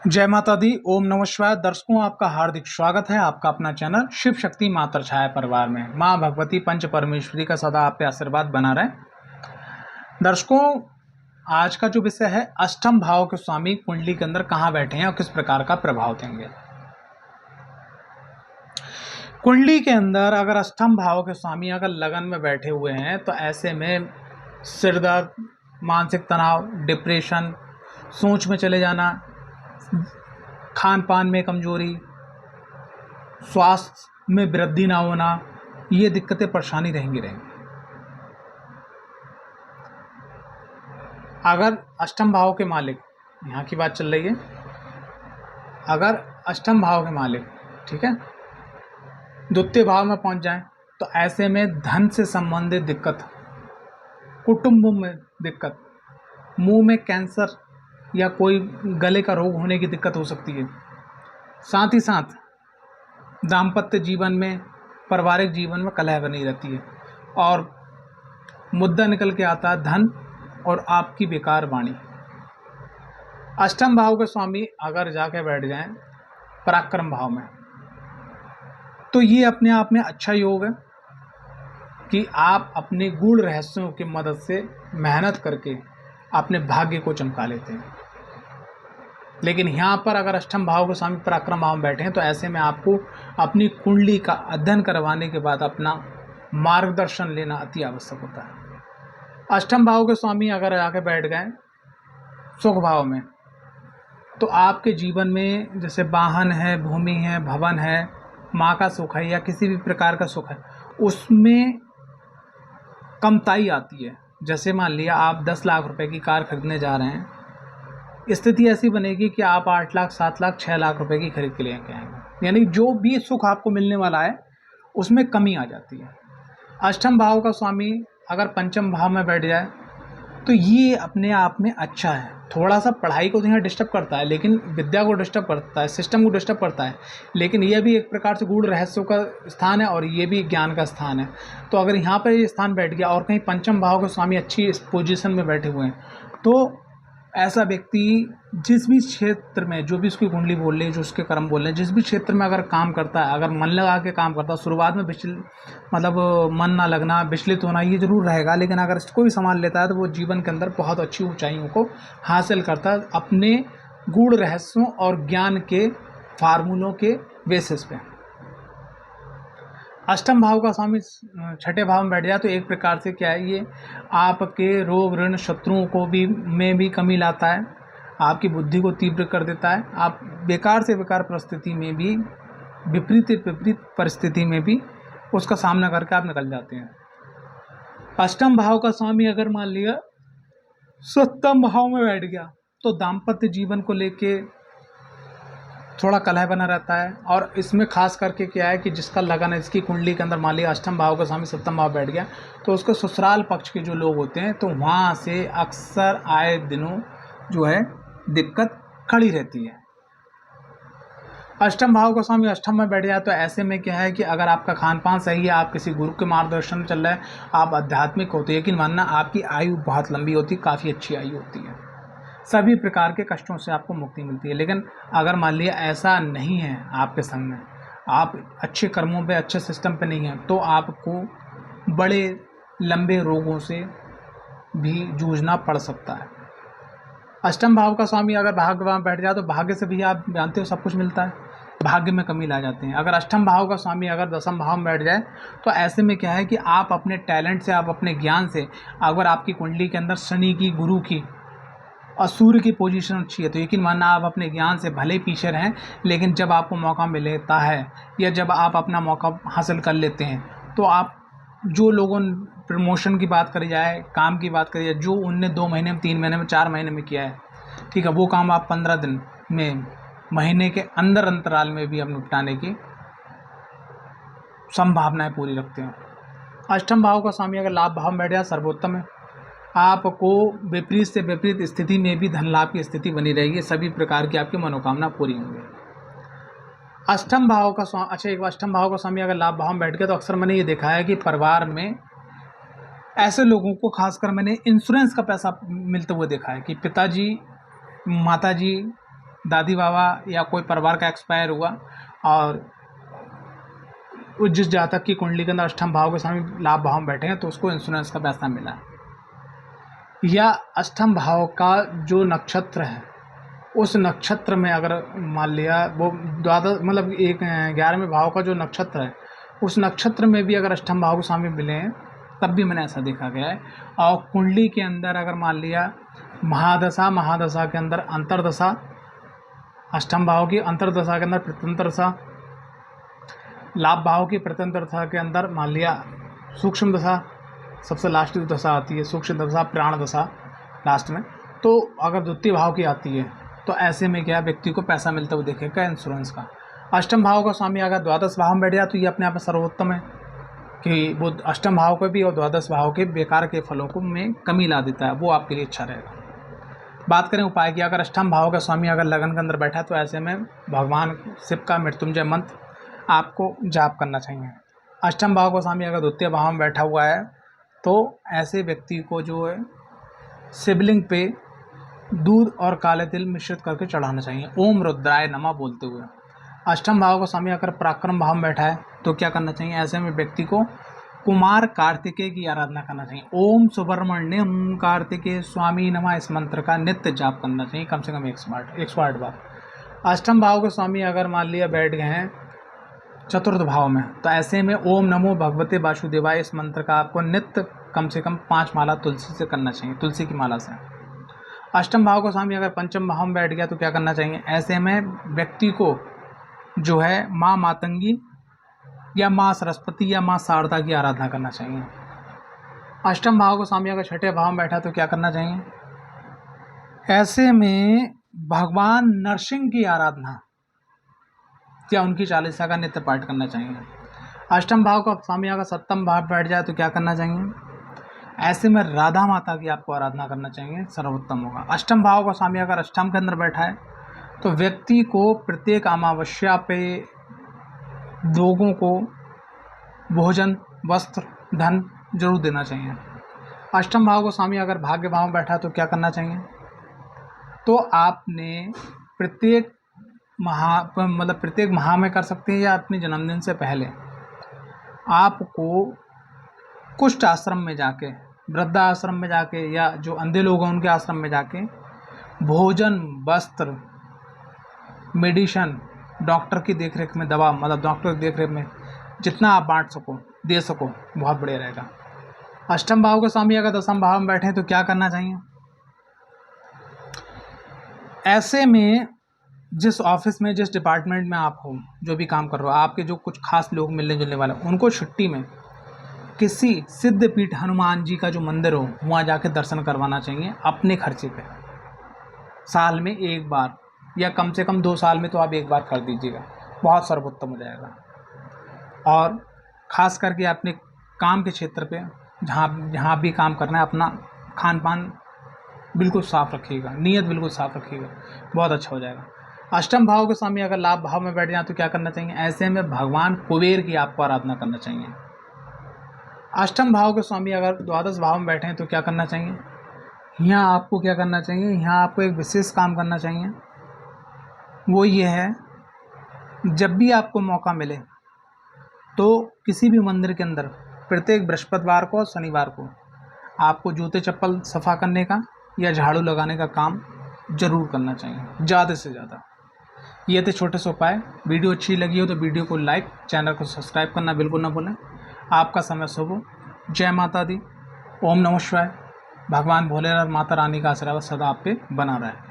जय माता दी। ओम नमः शिवाय। दर्शकों, आपका हार्दिक स्वागत है आपका अपना चैनल शिव शक्ति मातर छाया परिवार में। मां भगवती पंच परमेश्वरी का सदा आप पे आशीर्वाद बना रहे। दर्शकों, आज का जो विषय है, अष्टम भाव के स्वामी कुंडली के अंदर कहाँ बैठे हैं और किस प्रकार का प्रभाव देंगे। कुंडली के अंदर अगर अष्टम भाव के स्वामी अगर लगन में बैठे हुए हैं तो ऐसे में सिर दर्द, मानसिक तनाव, डिप्रेशन, सोच में चले जाना, खान पान में कमजोरी, स्वास्थ्य में वृद्धि ना होना, ये दिक्कतें परेशानी रहेंगी। अगर अष्टम भाव के मालिक, यहाँ की बात चल रही है, अगर अष्टम भाव के मालिक, ठीक है, द्वितीय भाव में पहुंच जाएं तो ऐसे में धन से संबंधित दिक्कत, कुटुंब में दिक्कत, मुंह में कैंसर या कोई गले का रोग होने की दिक्कत हो सकती है। साथ ही साथ दाम्पत्य जीवन में, पारिवारिक जीवन में कलह बनी रहती है और मुद्दा निकल के आता है धन और आपकी बेकार वाणी। अष्टम भाव के स्वामी अगर जाके बैठ जाएं पराक्रम भाव में तो ये अपने आप में अच्छा योग है कि आप अपने गूढ़ रहस्यों की मदद से मेहनत करके अपने भाग्य को चमका लेते हैं। लेकिन यहाँ पर अगर अष्टम भाव के स्वामी पराक्रम भाव में बैठे हैं तो ऐसे में आपको अपनी कुंडली का अध्ययन करवाने के बाद अपना मार्गदर्शन लेना अति आवश्यक होता है। अष्टम भाव के स्वामी अगर आके बैठ गए सुख भाव में तो आपके जीवन में जैसे वाहन है, भूमि है, भवन है, माँ का सुख है या किसी भी प्रकार का सुख है, उसमें कमताई आती है। जैसे मान लिया आप 10 लाख रुपए की कार खरीदने जा रहे हैं, स्थिति ऐसी बनेगी कि आप 8 लाख, 7 लाख, 6 लाख रुपए की खरीद के लेके आएंगे, यानी जो भी सुख आपको मिलने वाला है उसमें कमी आ जाती है। अष्टम भाव का स्वामी अगर पंचम भाव में बैठ जाए तो ये अपने आप में अच्छा है। थोड़ा सा पढ़ाई को तो यहाँ डिस्टर्ब करता है, लेकिन विद्या को डिस्टर्ब करता है, सिस्टम को डिस्टर्ब करता है, लेकिन यह भी एक प्रकार से गूढ़ रहस्यों का स्थान है और ये भी ज्ञान का स्थान है। तो अगर यहाँ पर ये स्थान बैठ गया और कहीं पंचम भाव के स्वामी अच्छी इस पोजीशन में बैठे हुए हैं तो ऐसा व्यक्ति जिस भी क्षेत्र में, जो भी उसकी कुंडली बोल रही है, जो उसके कर्म बोल रहे हैं, जिस भी क्षेत्र में अगर काम करता है, अगर मन लगा के काम करता है, शुरुआत में मन ना लगना, विचलित होना ये जरूर रहेगा, लेकिन अगर इसको भी संभाल लेता है तो वो जीवन के अंदर बहुत अच्छी ऊंचाइयों को हासिल करता है अपने गूढ़ रहस्यों और ज्ञान के फार्मूलों के बेसिस पे। अष्टम भाव का स्वामी छठे भाव में बैठ जाए तो एक प्रकार से क्या है, ये आपके रोग, ऋण, शत्रुओं को भी में भी कमी लाता है, आपकी बुद्धि को तीव्र कर देता है। आप बेकार से बेकार परिस्थिति में भी, विपरीत परिस्थिति में भी उसका सामना करके आप निकल जाते हैं। अष्टम भाव का स्वामी अगर मान लिया सप्तम भाव में बैठ गया तो दाम्पत्य जीवन को लेके थोड़ा कलह बना रहता है। और इसमें खास करके क्या है कि जिसका लगन है, इसकी कुंडली के अंदर मान लिया अष्टम भाव का स्वामी सप्तम भाव बैठ गया तो उसके ससुराल पक्ष के जो लोग होते हैं तो वहाँ से अक्सर आए दिनों जो है दिक्कत खड़ी रहती है। अष्टम भाव का स्वामी अष्टम में बैठ जाए तो ऐसे में क्या है कि अगर आपका खान पान सही है, आप किसी गुरु के मार्गदर्शन में चल रहे हैं, आप आध्यात्मिक होते हैं, लेकिन मानना आपकी आयु बहुत लंबी होती है, काफ़ी अच्छी आयु होती है, सभी प्रकार के कष्टों से आपको मुक्ति मिलती है। लेकिन अगर मान लिया ऐसा नहीं है आपके संग में, आप अच्छे कर्मों पे, अच्छे सिस्टम पे नहीं हैं, तो आपको बड़े लंबे रोगों से भी जूझना पड़ सकता है। अष्टम भाव का स्वामी अगर भाग्य में बैठ जाए तो भाग्य से भी आप जानते हो सब कुछ मिलता है, भाग्य में कमी ला जाते हैं। अगर अष्टम भाव का स्वामी अगर दसम भाव में बैठ जाए तो ऐसे में क्या है कि आप अपने टैलेंट से, आप अपने ज्ञान से, अगर आपकी कुंडली के अंदर शनि की, गुरु की और सूर्य की पोजीशन अच्छी है तो यकीन मानना आप अपने ज्ञान से भले पीछे रहें, लेकिन जब आपको मौका मिलता है या जब आप अपना मौका हासिल कर लेते हैं तो आप, जो लोगों प्रमोशन की बात करी जाए, काम की बात करी जाए, जो उनने 2 महीने में, 3 महीने में, 4 महीने में किया है, ठीक है, वो काम आप 15 दिन में, महीने के अंदर अंतराल में भी आप निपटाने की संभावनाएं पूरी रखते हैं। अष्टम भाव का स्वामी अगर लाभ भाव में बैठ जाए सर्वोत्तम है, आपको विपरीत से विपरीत स्थिति में भी धन लाभ की स्थिति बनी रहेगी, सभी प्रकार की आपकी मनोकामना पूरी होंगी। अष्टम भाव का एक बार अष्टम भाव का स्वामी अगर लाभ भाव में बैठ गया तो अक्सर मैंने ये देखा है कि परिवार में ऐसे लोगों को, खासकर मैंने इंश्योरेंस का पैसा मिलते हुए देखा है कि पिताजी, माताजी दादी बाबा या कोई परिवार का एक्सपायर हुआ और वो जिस जातक की कुंडली के अंदर अष्टम भाव के स्वामी लाभ भाव में बैठे हैं तो उसको इंश्योरेंस का पैसा मिला। या अष्टम भाव का जो नक्षत्र है उस नक्षत्र में अगर मान लिया वो द्वादश मतलब 11वें भाव का जो नक्षत्र है उस नक्षत्र में भी अगर अष्टम भाव के स्वामी मिले हैं तब भी मैंने ऐसा देखा गया है। और कुंडली के अंदर अगर मान लिया महादशा के अंदर अंतरदशा, अष्टम भाव की अंतरदशा के अंदर प्रत्यंतरदशा, लाभ भाव की प्रत्यंतरदशा के अंदर मान लिया सूक्ष्म दशा, सबसे लास्ट जो दशा आती है सूक्ष्म दशा, प्राण दशा लास्ट में, तो अगर द्वितीय भाव की आती है तो ऐसे में क्या व्यक्ति को पैसा मिलता हुआ देखेगा इंश्योरेंस का। अष्टम भाव का स्वामी अगर द्वादश भाव में बैठ जाए तो ये अपने आप में सर्वोत्तम है कि वो अष्टम भाव को भी और द्वादश भाव के बेकार के फलों को में कमी ला देता है, वो आपके लिए अच्छा रहेगा। बात करें उपाय की, अगर अष्टम भाव का स्वामी अगर लगन के अंदर बैठा है तो ऐसे में भगवान शिव का मृत्युंजय मंत्र आपको जाप करना चाहिए। अष्टम भाव का स्वामी अगर द्वितीय भाव में बैठा हुआ है तो ऐसे व्यक्ति को जो है शिवलिंग पे दूध और काले तिल मिश्रित करके चढ़ाना चाहिए, ओम रुद्राय नमः बोलते हुए। अष्टम भाव का स्वामी अगर पराक्रम भाव में बैठा है तो क्या करना चाहिए, ऐसे में व्यक्ति को कुमार कार्तिकेय की आराधना करना चाहिए, ओम सुब्रमण्यम कार्तिकेय स्वामी नमः इस मंत्र का नित्य जाप करना चाहिए कम से कम 108 बार। अष्टम भाव के स्वामी अगर मान लिया बैठ गए हैं चतुर्थ भाव में तो ऐसे में ओम नमो भगवते वासुदेवाय इस मंत्र का आपको नित्य कम से कम 5 माला तुलसी से करना चाहिए, तुलसी की माला से। अष्टम भाव का स्वामी अगर पंचम भाव में बैठ गया तो क्या करना चाहिए, ऐसे में व्यक्ति को जो है माँ मातंगी या माँ सरस्वती या माँ शारदा की आराधना करना चाहिए। अष्टम भाव का स्वामी अगर छठे भाव में बैठा तो क्या करना चाहिए, ऐसे में भगवान नरसिंह की आराधना या उनकी चालीसा का नित्य पाठ करना चाहिए। अष्टम भाव का स्वामी अगर सप्तम भाव बैठ जाए तो क्या करना चाहिए, ऐसे में राधा माता की आपको आराधना करना चाहिए, सर्वोत्तम होगा। अष्टम भाव का स्वामी अगर अष्टम के अंदर बैठा है तो व्यक्ति को प्रत्येक अमावस्या पे लोगों को भोजन वस्त्र धन जरूर देना चाहिए। अष्टम भाव का स्वामी अगर भाग्य भाव में बैठा तो क्या करना चाहिए, तो आपने प्रत्येक माह में कर सकते हैं या अपने जन्मदिन से पहले आपको कुष्ठ आश्रम में जाके, वृद्धा आश्रम में जाके या जो अंधे लोग हैं उनके आश्रम में जाके भोजन वस्त्र मेडिसिन डॉक्टर की देखरेख में दवा डॉक्टर की देखरेख में जितना आप बांट सको दे सको बहुत बढ़िया रहेगा। अष्टम भाव के स्वामी अगर दसम भाव में बैठे तो क्या करना चाहिए, ऐसे में जिस ऑफिस में जिस डिपार्टमेंट में आप हो जो भी काम कर रहे हो आपके जो कुछ खास लोग मिलने जुलने वाले उनको छुट्टी में किसी सिद्धपीठ हनुमान जी का जो मंदिर हो वहाँ जाके दर्शन करवाना चाहिए अपने खर्चे पे, साल में एक बार या कम से कम 2 साल में तो आप एक बार कर दीजिएगा, बहुत सर्वोत्तम हो जाएगा। और ख़ास करके अपने काम के क्षेत्र पे जहाँ भी काम करना है अपना खान पान बिल्कुल साफ़ रखिएगा, नीयत बिल्कुल साफ़ रखिएगा, बहुत अच्छा हो जाएगा। अष्टम भाव के स्वामी अगर लाभ भाव में बैठ जाए तो क्या करना चाहिए, ऐसे में भगवान कुबेर की आपको आराधना करना चाहिए। अष्टम भाव के स्वामी अगर द्वादश भाव में बैठे हैं तो क्या करना चाहिए, यहाँ आपको क्या करना चाहिए, यहाँ आपको एक विशेष काम करना चाहिए, वो ये है जब भी आपको मौका मिले तो किसी भी मंदिर के अंदर प्रत्येक बृहस्पतिवार को और शनिवार को आपको जूते चप्पल सफ़ा करने का या झाड़ू लगाने का काम ज़रूर करना चाहिए ज़्यादा से ज़्यादा। ये थे छोटे से उपाय। वीडियो अच्छी लगी हो तो वीडियो को लाइक, चैनल को सब्सक्राइब करना बिल्कुल ना भूलें। आपका समय शुभ हो। जय माता दी। ओम नमः शिवाय। भगवान भोलेनाथ माता रानी का आशीर्वाद सदा आप पे बना रहा है।